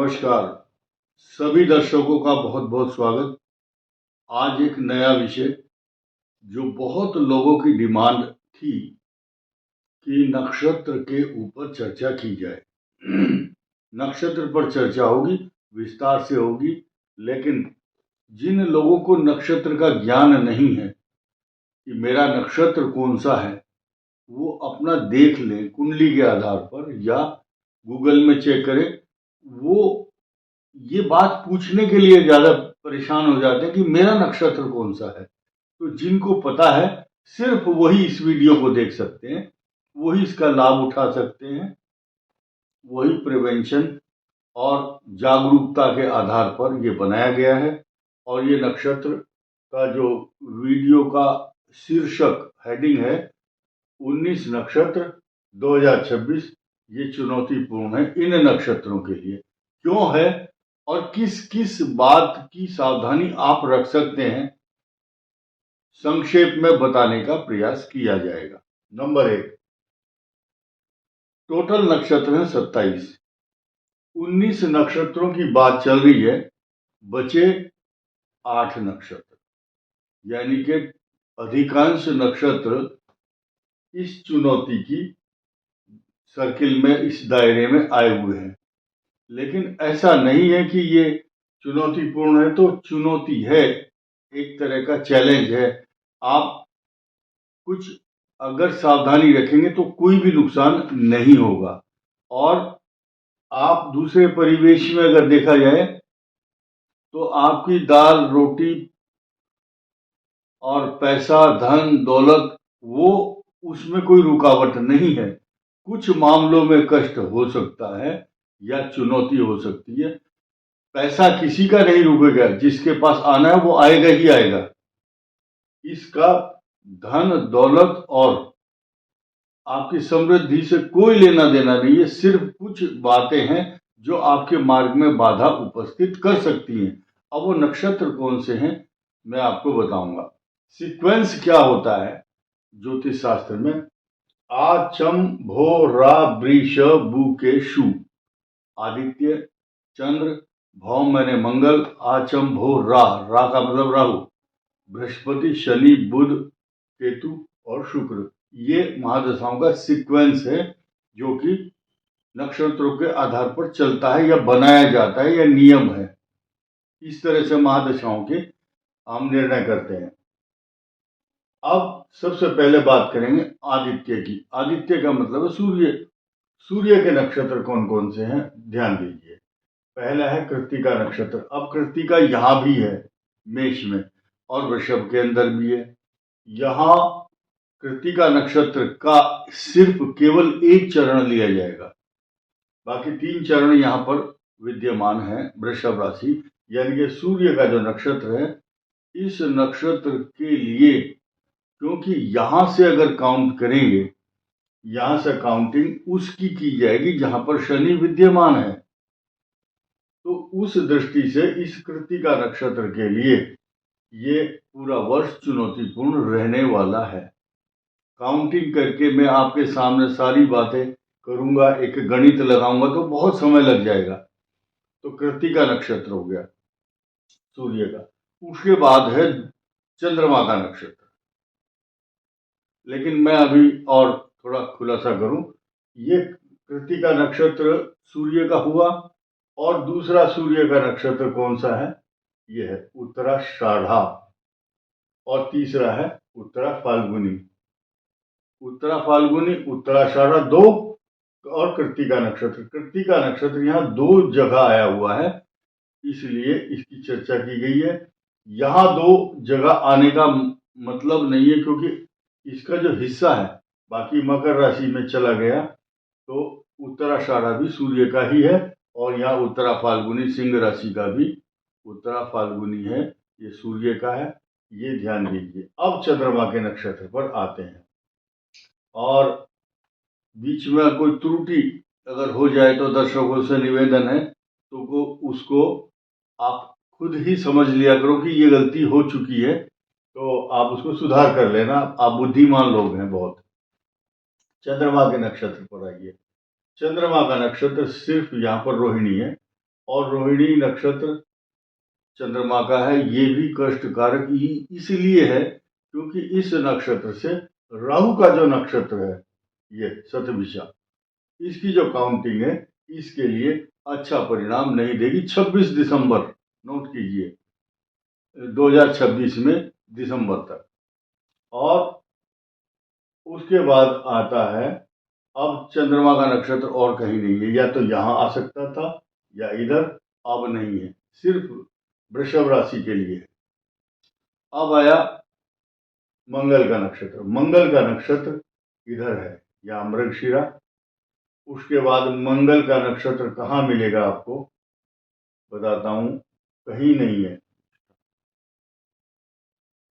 नमस्कार। सभी दर्शकों का बहुत बहुत स्वागत। आज एक नया विषय जो बहुत लोगों की डिमांड थी कि नक्षत्र के ऊपर चर्चा की जाए। नक्षत्र पर चर्चा होगी, विस्तार से होगी, लेकिन जिन लोगों को नक्षत्र का ज्ञान नहीं है कि मेरा नक्षत्र कौन सा है, वो अपना देख लें कुंडली के आधार पर या गूगल में चेक करें। वो ये बात पूछने के लिए ज्यादा परेशान हो जाते हैं कि मेरा नक्षत्र कौन सा है। तो जिनको पता है सिर्फ वही इस वीडियो को देख सकते हैं, वही इसका लाभ उठा सकते हैं, वही प्रिवेंशन और जागरूकता के आधार पर ये बनाया गया है। और ये नक्षत्र का जो वीडियो का शीर्षक हेडिंग है 19 नक्षत्र 2026, ये चुनौतीपूर्ण है इन नक्षत्रों के लिए। क्यों है और किस किस बात की सावधानी आप रख सकते हैं, संक्षेप में बताने का प्रयास किया जाएगा। नंबर 1, टोटल नक्षत्र है 27। 19 नक्षत्रों की बात चल रही है, बचे 8 नक्षत्र, यानी कि अधिकांश नक्षत्र इस चुनौती की सर्किल में, इस दायरे में आए हुए हैं। लेकिन ऐसा नहीं है कि ये चुनौतीपूर्ण है तो चुनौती है, एक तरह का चैलेंज है। आप कुछ अगर सावधानी रखेंगे तो कोई भी नुकसान नहीं होगा। और आप दूसरे परिवेश में अगर देखा जाए तो आपकी दाल रोटी और पैसा धन दौलत, वो उसमें कोई रुकावट नहीं है। कुछ मामलों में कष्ट हो सकता है या चुनौती हो सकती है। पैसा किसी का नहीं रुकेगा, जिसके पास आना है वो आएगा ही आएगा। इसका धन दौलत और आपकी समृद्धि से कोई लेना देना नहीं है। सिर्फ कुछ बातें हैं जो आपके मार्ग में बाधा उपस्थित कर सकती हैं। अब वो नक्षत्र कौन से हैं मैं आपको बताऊंगा। सीक्वेंस क्या होता है ज्योतिष शास्त्र में? आ चम भो रा वृष बु के शु। आदित्य, चंद्र, भौ मैंने मंगल, आचम भो रा, रा का मतलब राहु, बृहस्पति, शनि, बुध, केतु और शुक्र। ये महादशाओं का सीक्वेंस है जो कि नक्षत्रों के आधार पर चलता है या बनाया जाता है या नियम है। इस तरह से महादशाओं के हम निर्णय करते हैं। अब सबसे पहले बात करेंगे आदित्य की। आदित्य का मतलब है सूर्य। सूर्य के नक्षत्र कौन कौन से हैं ध्यान दीजिए। पहला है कृत्तिका नक्षत्र। अब कृत्तिका यहां भी है मेष में और वृषभ के अंदर भी है। यहां कृत्तिका नक्षत्र का सिर्फ केवल एक चरण लिया जाएगा, बाकी 3 चरण यहां पर विद्यमान है। वृषभ राशि यानी कि सूर्य का जो नक्षत्र है, इस नक्षत्र के लिए, क्योंकि यहां से अगर काउंट करेंगे, यहां से काउंटिंग उसकी की जाएगी जहां पर शनि विद्यमान है। तो उस दृष्टि से इस कृत्तिका नक्षत्र के लिए ये पूरा वर्ष चुनौतीपूर्ण रहने वाला है। काउंटिंग करके मैं आपके सामने सारी बातें करूंगा, एक गणित लगाऊंगा तो बहुत समय लग जाएगा। तो कृत्तिका नक्षत्र हो गया सूर्य का। उसके बाद है चंद्रमा का नक्षत्र। लेकिन मैं अभी और थोड़ा खुलासा करूं, ये कृत्तिका नक्षत्र सूर्य का हुआ। और दूसरा सूर्य का नक्षत्र कौन सा है? यह है उत्तराषाढ़ा। और तीसरा है उत्तरा फाल्गुनी। उत्तरा फाल्गुनी, उत्तराषाढ़ा 2 और कृत्तिका नक्षत्र। कृत्तिका नक्षत्र यहाँ 2 जगह आया हुआ है, इसलिए इसकी चर्चा की गई है। यहाँ 2 जगह आने का मतलब नहीं है, क्योंकि इसका जो हिस्सा है बाकी मकर राशि में चला गया, तो उत्तराषाढ़ा भी सूर्य का ही है। और यहाँ उत्तरा फाल्गुनी सिंह राशि का भी उत्तरा फाल्गुनी है, ये सूर्य का है, ये ध्यान दीजिए। अब चंद्रमा के नक्षत्र पर आते हैं। और बीच में कोई त्रुटि अगर हो जाए तो दर्शकों से निवेदन है तो उसको आप खुद ही समझ लिया करो कि ये गलती हो चुकी है, तो आप उसको सुधार कर लेना। आप बुद्धिमान लोग हैं बहुत। चंद्रमा के नक्षत्र पर आइए। चंद्रमा का नक्षत्र सिर्फ यहाँ पर रोहिणी है। और रोहिणी नक्षत्र चंद्रमा का है। ये भी कष्टकारक इसलिए है क्योंकि इस नक्षत्र से राहु का जो नक्षत्र है ये शतभिषा, इसकी जो काउंटिंग है इसके लिए अच्छा परिणाम नहीं देगी 26 दिसंबर, नोट कीजिए 2026 में दिसंबर तक। और उसके बाद आता है, अब चंद्रमा का नक्षत्र और कहीं नहीं है, या तो यहां आ सकता था या इधर, अब नहीं है, सिर्फ वृषभ राशि के लिए है। अब आया मंगल का नक्षत्र। मंगल का नक्षत्र इधर है, या मृगशिरा। उसके बाद मंगल का नक्षत्र कहाँ मिलेगा आपको बताता हूं, कहीं नहीं है,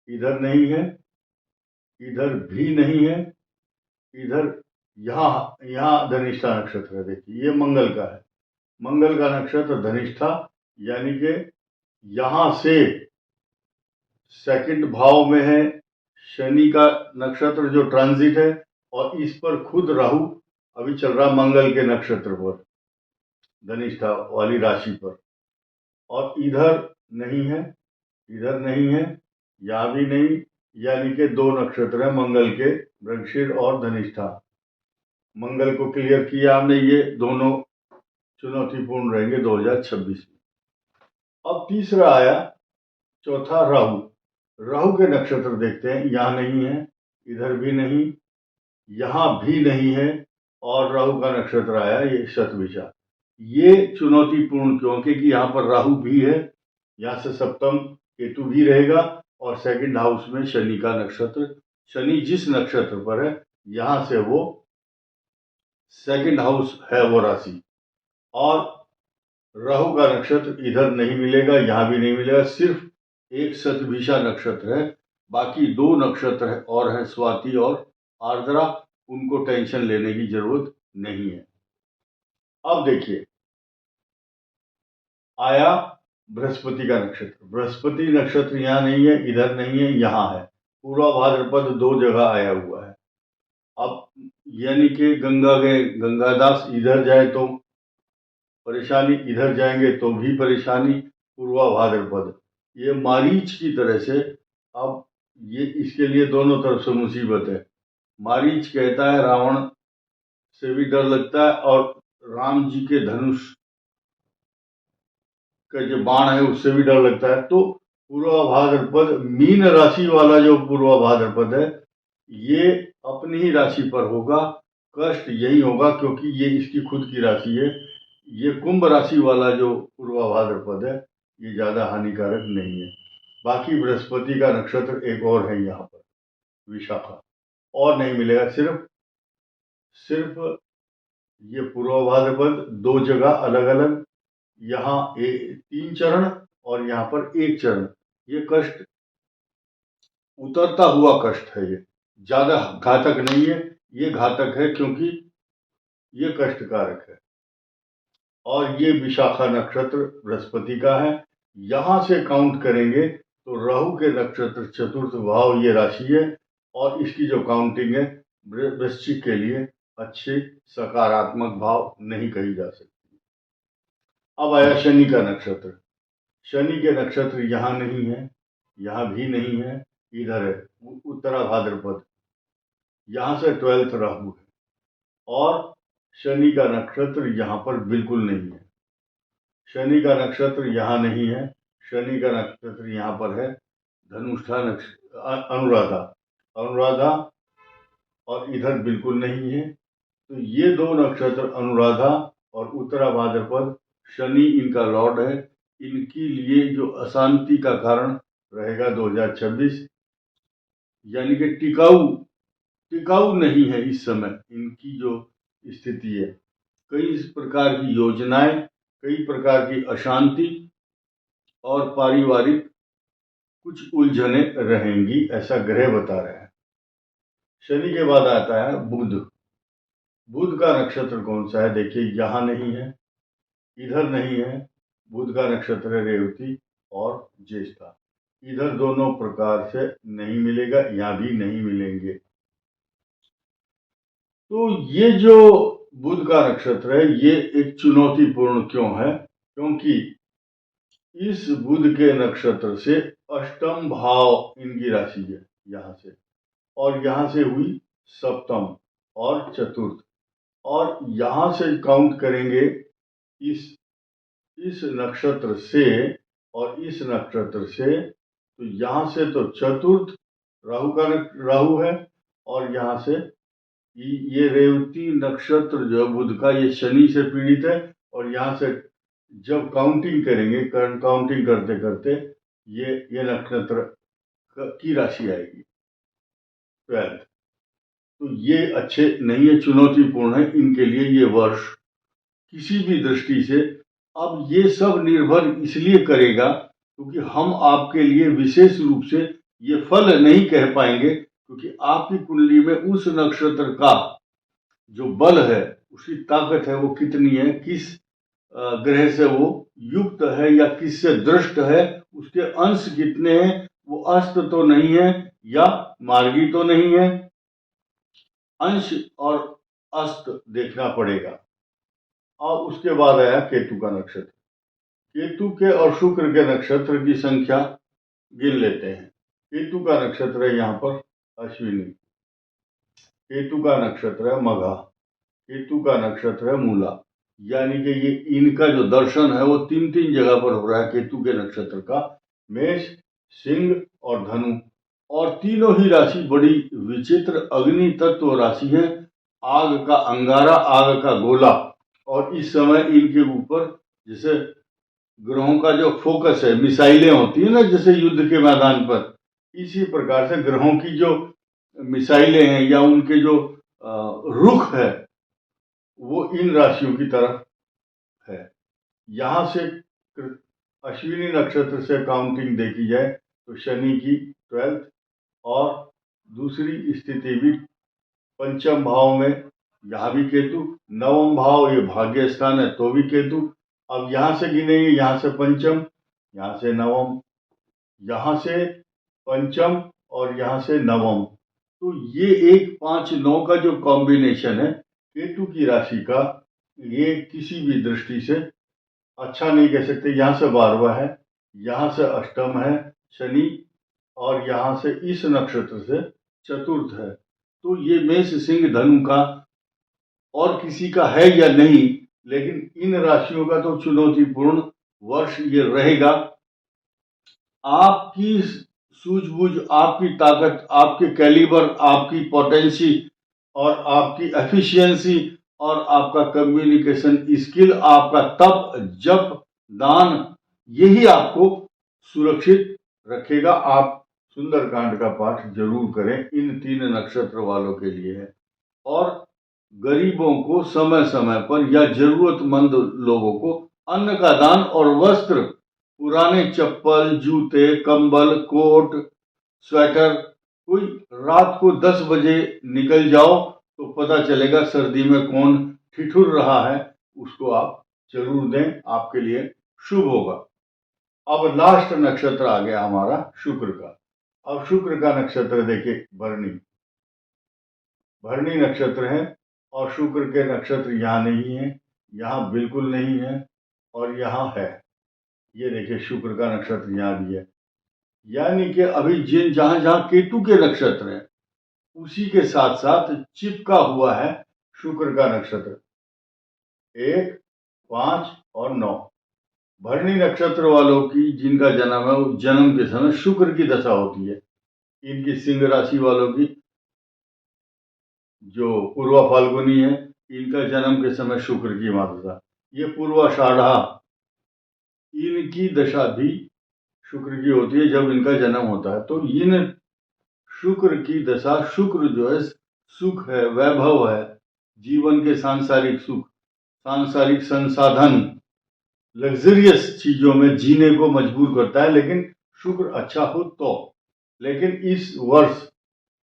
इधर नहीं है, इधर भी नहीं है, इधर यहाँ धनिष्ठा नक्षत्र है। देखिए ये मंगल का है, मंगल का नक्षत्र धनिष्ठा, यानी कि यहां से सेकंड भाव में है शनि का नक्षत्र जो ट्रांजिट है, और इस पर खुद राहु अभी चल रहा मंगल के नक्षत्र पर, धनिष्ठा वाली राशि पर। और इधर नहीं है, इधर नहीं है, यहां भी नहीं, यानी कि दो नक्षत्र है मंगल के, मृगशीर और धनिष्ठा। मंगल को क्लियर किया हमने, ये दोनों चुनौतीपूर्ण रहेंगे 2026 में। अब तीसरा आया, चौथा राहु। राहु के नक्षत्र देखते हैं, यहां नहीं है, इधर भी नहीं, यहां भी नहीं है, और राहु का नक्षत्र आया ये शतभिषा। ये चुनौतीपूर्ण क्यों, क्योंकि यहाँ पर राहु भी है, यहाँ से सप्तम केतु भी रहेगा, और सेकंड हाउस में शनि का नक्षत्र, शनि जिस नक्षत्र पर है यहां से वो सेकंड हाउस है वो राशि। और राहु का नक्षत्र इधर नहीं मिलेगा, यहां भी नहीं मिलेगा, सिर्फ एक शतभिषा नक्षत्र है, बाकी दो नक्षत्र है और है स्वाति और आर्द्रा, उनको टेंशन लेने की जरूरत नहीं है। अब देखिए आया बृहस्पति का नक्षत्र। बृहस्पति नक्षत्र यहां नहीं है, इधर नहीं है, यहां है, पूर्वा भाद्रपद दो जगह आया हुआ है। अब यानी कि गंगा गए गंगादास, इधर जाए तो परेशानी, इधर जाएंगे तो भी परेशानी, पूर्वा भाद्रपद, ये मारीच की तरह से। अब ये इसके लिए दोनों तरफ से मुसीबत है। मारीच कहता है रावण से भी डर लगता है, और राम जी के धनुष का जो बाण है उससे भी डर लगता है। तो पूर्वा भाद्रपद, मीन राशि वाला जो पूर्वा भाद्रपद है ये अपनी ही राशि पर होगा, कष्ट यही होगा क्योंकि ये इसकी खुद की राशि है। ये कुंभ राशि वाला जो पूर्वा भाद्रपद है ये ज्यादा हानिकारक नहीं है। बाकी बृहस्पति का नक्षत्र एक और है यहाँ पर, विशाखा, और नहीं मिलेगा, सिर्फ ये पूर्वा भाद्रपद दो जगह अलग अलग, यहाँ 3 चरण और यहाँ पर 1 चरण। ये कष्ट उतरता हुआ कष्ट है, ये ज्यादा घातक नहीं है, ये घातक है क्योंकि ये कष्टकारक है। और ये विशाखा नक्षत्र बृहस्पति का है। यहां से काउंट करेंगे तो राहु के नक्षत्र चतुर्थ भाव ये राशि है, और इसकी जो काउंटिंग है वृश्चिक के लिए अच्छे सकारात्मक भाव नहीं कही जा सकती। अब आया शनि का नक्षत्र। शनि के नक्षत्र यहां नहीं है, यहां भी नहीं है, इधर है उत्तरा भाद्रपद, यहां से 12th राहु है, और शनि का नक्षत्र यहां पर बिल्कुल नहीं है। शनि का नक्षत्र यहां नहीं है, शनि का नक्षत्र यहां पर है धनुष्ठा नक्षत्र, अनुराधा, अनुराधा, और इधर बिल्कुल नहीं है। तो ये दो नक्षत्र अनुराधा और उत्तरा भाद्रपद, शनि इनका लॉर्ड है, इनके लिए जो अशांति का कारण रहेगा 2026, यानी कि टिकाऊ नहीं है इस समय इनकी जो स्थिति है। कई प्रकार की योजनाएं, कई प्रकार की अशांति और पारिवारिक कुछ उलझने रहेंगी, ऐसा ग्रह बता रहे हैं। शनि के बाद आता है बुध। बुध का नक्षत्र कौन सा है, देखिए यहां नहीं है, इधर नहीं है, बुध का नक्षत्र है रेवती और ज्येष्ठा, इधर दोनों प्रकार से नहीं मिलेगा, यहां भी नहीं मिलेंगे। तो ये जो बुध का नक्षत्र है ये एक चुनौतीपूर्ण क्यों है, क्योंकि इस बुध के नक्षत्र से अष्टम भाव इनकी राशि है यहाँ से, और यहाँ से हुई सप्तम और चतुर्थ, और यहाँ से काउंट करेंगे इस नक्षत्र से और इस नक्षत्र से, तो यहाँ से तो चतुर्थ राहु है, और यहाँ से ये रेवती नक्षत्र जो बुध का, ये शनि से पीड़ित है, और यहाँ से जब काउंटिंग करेंगे, काउंटिंग करते करते ये नक्षत्र की राशि आएगी 12। तो ये अच्छे नहीं है, चुनौतीपूर्ण है इनके लिए ये वर्ष किसी भी दृष्टि से। अब ये सब निर्भर इसलिए करेगा क्योंकि हम आपके लिए विशेष रूप से ये फल नहीं कह पाएंगे, क्योंकि आपकी कुंडली में उस नक्षत्र का जो बल है, उसकी ताकत है, वो कितनी है, किस ग्रह से वो युक्त है या किससे दृष्ट है, उसके अंश कितने हैं, वो अस्त तो नहीं है या मार्गी तो नहीं है, अंश और अस्त देखना पड़ेगा। और उसके बाद आया केतु का नक्षत्र। केतु के और शुक्र के नक्षत्र की संख्या गिन लेते हैं। केतु का नक्षत्र है यहाँ पर अश्विनी, केतु का नक्षत्र है मघा, केतु का नक्षत्र है मूला, यानी कि ये इनका जो दर्शन है वो तीन तीन जगह पर हो रहा है केतु के नक्षत्र का, मेष, सिंह और धनु। और तीनों ही राशि बड़ी विचित्र अग्नि तत्व राशि है, आग का अंगारा, आग का गोला। और इस समय इनके ऊपर जैसे ग्रहों का जो फोकस है, मिसाइलें होती है ना जैसे युद्ध के मैदान पर, इसी प्रकार से ग्रहों की जो मिसाइलें हैं या उनके जो रुख है वो इन राशियों की तरफ है। यहाँ से अश्विनी नक्षत्र से काउंटिंग देखी जाए तो शनि की 12th, और दूसरी स्थिति भी पंचम भाव में, यहाँ भी केतु, नवम भाव ये भाग्य स्थान है तो भी केतु। अब यहाँ से गिनेंगे, यहाँ से पंचम, यहाँ से नवम, यहाँ से पंचम और यहाँ से नवम। तो ये 1 5 9 का जो कॉम्बिनेशन है केतु की राशि का, ये किसी भी दृष्टि से अच्छा नहीं कह सकते। यहाँ से 12वां है, यहाँ से अष्टम है शनि, और यहाँ से इस नक्षत्र से चतुर्थ है। तो ये मेष सिंह धनु का और किसी का है या नहीं, लेकिन इन राशियों का तो चुनौतीपूर्ण वर्ष ये रहेगा। आपकी सूझबूझ, आपकी ताकत, आपके कैलिबर, आपकी पोटेंसी और आपकी एफिशिएंसी और आपका कम्युनिकेशन स्किल, आपका तप, जप, दान, यही आपको सुरक्षित रखेगा। आप सुंदरकांड का पाठ जरूर करें, इन 3 नक्षत्र वालों के लिए है। और गरीबों को समय समय पर या जरूरतमंद लोगों को अन्न का दान और वस्त्र, पुराने चप्पल, जूते, कंबल, कोट, स्वेटर, कोई रात को 10 बजे निकल जाओ तो पता चलेगा सर्दी में कौन ठिठुर रहा है, उसको आप जरूर दें, आपके लिए शुभ होगा। अब लास्ट नक्षत्र आ गया हमारा शुक्र का। अब शुक्र का नक्षत्र देखिए भरणी, भरणी नक्षत्र है, और शुक्र के नक्षत्र यहाँ नहीं है, यहाँ बिल्कुल नहीं है, और यहाँ है। ये देखिए शुक्र का नक्षत्र यहाँ भी है, यानी कि अभी जिन जहां जहां केतु के नक्षत्र हैं उसी के साथ साथ चिपका हुआ है शुक्र का नक्षत्र 1, 5 और 9। भरणी नक्षत्र वालों की जिनका जन्म है वो जन्म के समय शुक्र की दशा होती है। इनकी सिंह राशि वालों की जो पूर्वा फाल्गुनी है, इनका जन्म के समय शुक्र की मादशा, ये पूर्वाषाढ़ा, इनकी दशा भी शुक्र की होती है जब इनका जन्म होता है। तो इन शुक्र की दशा, शुक्र जो है सुख है, वैभव है, जीवन के सांसारिक सुख, सांसारिक संसाधन, लग्जरियस चीजों में जीने को मजबूर करता है, लेकिन शुक्र अच्छा हो तो। लेकिन इस वर्ष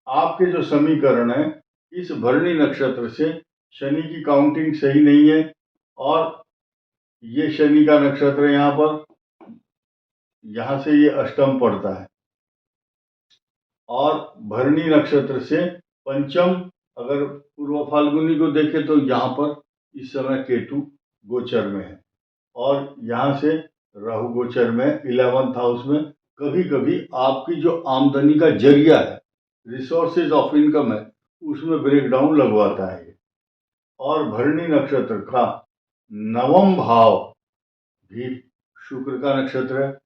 आपके जो समीकरण है, इस भरणी नक्षत्र से शनि की काउंटिंग सही नहीं है, और ये शनि का नक्षत्र यहाँ पर, यहाँ से ये अष्टम पड़ता है, और भरणी नक्षत्र से पंचम, अगर पूर्व फाल्गुनी को देखें तो यहाँ पर इस समय केतु गोचर में है, और यहाँ से राहु गोचर में 11th हाउस में कभी कभी आपकी जो आमदनी का जरिया है, रिसोर्सेज ऑफ इनकम है, उसमें ब्रेकडाउन लगवाता है। और भरणी नक्षत्र का 9वां भाव भी शुक्र का नक्षत्र है।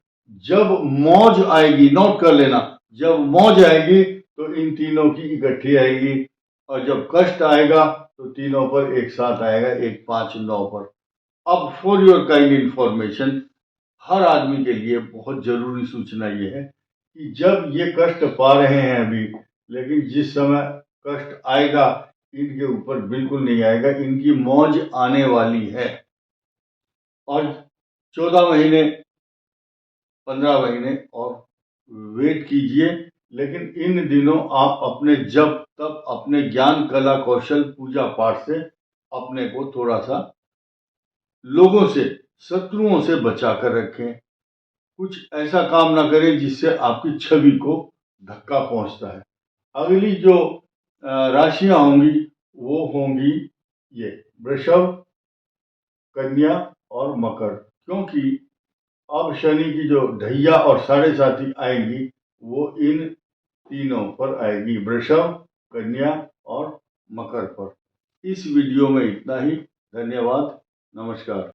जब मौज आएगी, नोट कर लेना, जब मौज आएगी तो इन तीनों की इकट्ठी आएगी, और जब कष्ट आएगा तो तीनों पर एक साथ आएगा, 1 5 9 पर। अब फॉर योर काइंड इंफॉर्मेशन, हर आदमी के लिए बहुत जरूरी सूचना ये है कि जब ये कष्ट पा रहे हैं अभी, लेकिन जिस समय कष्ट आएगा इनके ऊपर बिल्कुल नहीं आएगा, इनकी मौज आने वाली है। और 14 महीने 15 महीने और वेट कीजिए, लेकिन इन दिनों आप अपने जब तब अपने ज्ञान, कला, कौशल, पूजा पाठ से अपने को थोड़ा सा लोगों से, शत्रुओं से बचा कर रखें। कुछ ऐसा काम ना करें जिससे आपकी छवि को धक्का पहुंचता है। अगली जो राशियां होंगी वो होंगी ये वृषभ, कन्या और मकर, क्योंकि अब शनि की जो ढैया और साढ़े साथी आएंगी वो इन तीनों पर आएगी, वृषभ, कन्या और मकर पर। इस वीडियो में इतना ही। धन्यवाद, नमस्कार।